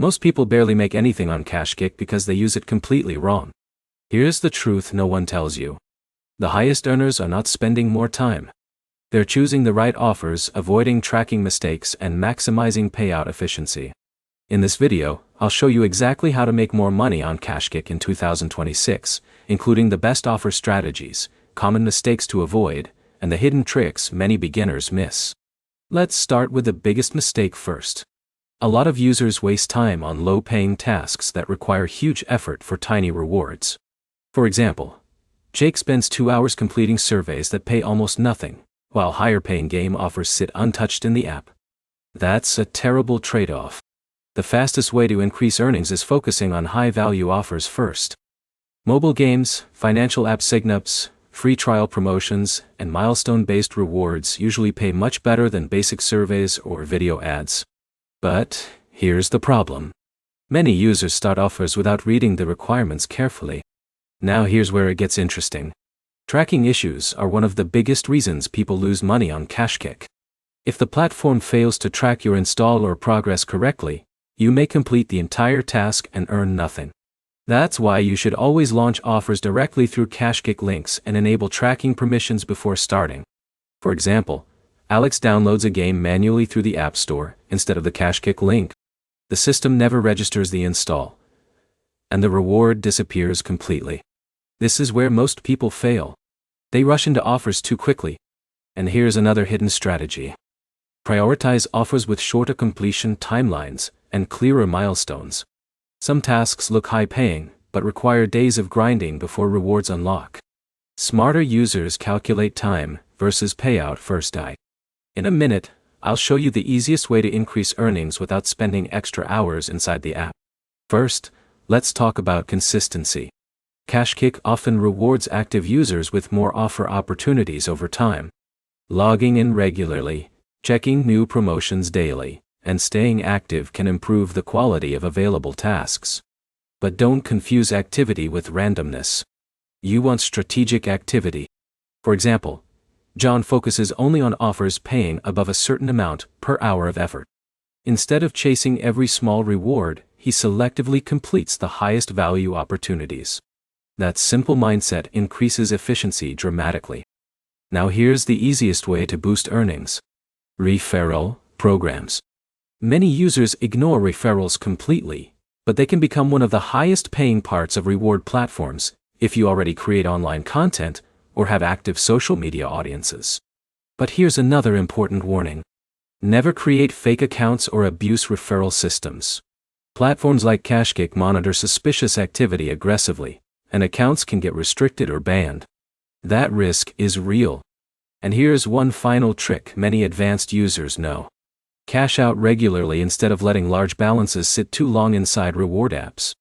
Most people barely make anything on KashKick because they use it completely wrong. Here's the truth no one tells you. The highest earners are not spending more time. They're choosing the right offers, avoiding tracking mistakes, and maximizing payout efficiency. In this video, I'll show you exactly how to make more money on KashKick in 2026, including the best offer strategies, common mistakes to avoid, and the hidden tricks many beginners miss. Let's start with the biggest mistake first. A lot of users waste time on low-paying tasks that require huge effort for tiny rewards. For example, Jake spends 2 hours completing surveys that pay almost nothing, while higher-paying game offers sit untouched in the app. That's a terrible trade-off. The fastest way to increase earnings is focusing on high-value offers first. Mobile games, financial app signups, free trial promotions, and milestone-based rewards usually pay much better than basic surveys or video ads. But here's the problem. Many users start offers without reading the requirements carefully. Now here's where it gets interesting. Tracking issues are one of the biggest reasons people lose money on KashKick. If the platform fails to track your install or progress correctly, you may complete the entire task and earn nothing. That's why you should always launch offers directly through KashKick links and enable tracking permissions before starting. For example, Alex downloads a game manually through the App Store instead of the KashKick link. The system never registers the install, and the reward disappears completely. This is where most people fail. They rush into offers too quickly. And here's another hidden strategy. Prioritize offers with shorter completion timelines and clearer milestones. Some tasks look high-paying, but require days of grinding before rewards unlock. Smarter users calculate time versus payout first. In a minute, I'll show you the easiest way to increase earnings without spending extra hours inside the app. First, let's talk about consistency. KashKick often rewards active users with more offer opportunities over time. Logging in regularly, checking new promotions daily, and staying active can improve the quality of available tasks. But don't confuse activity with randomness. You want strategic activity. For example, John focuses only on offers paying above a certain amount per hour of effort. Instead of chasing every small reward, he selectively completes the highest value opportunities. That simple mindset increases efficiency dramatically. Now here's the easiest way to boost earnings. Referral programs. Many users ignore referrals completely, but they can become one of the highest paying parts of reward platforms if you already create online content or have active social media audiences. But here's another important warning. Never create fake accounts or abuse referral systems. Platforms like KashKick monitor suspicious activity aggressively, and accounts can get restricted or banned. That risk is real. And here's one final trick many advanced users know. Cash out regularly instead of letting large balances sit too long inside reward apps.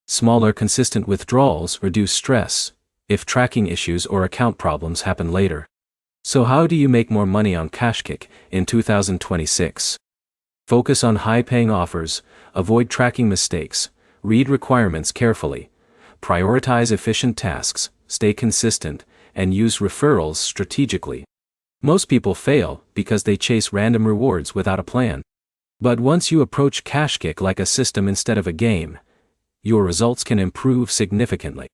Smaller, consistent withdrawals reduce stress if tracking issues or account problems happen later. So how do you make more money on KashKick in 2026? Focus on high-paying offers, avoid tracking mistakes, read requirements carefully, prioritize efficient tasks, stay consistent, and use referrals strategically. Most people fail because they chase random rewards without a plan. But once you approach KashKick like a system instead of a game, your results can improve significantly.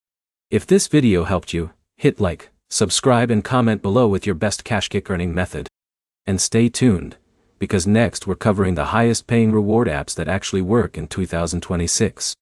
If this video helped you, hit like, subscribe, and comment below with your best KashKick earning method. And stay tuned, because next we're covering the highest paying reward apps that actually work in 2026.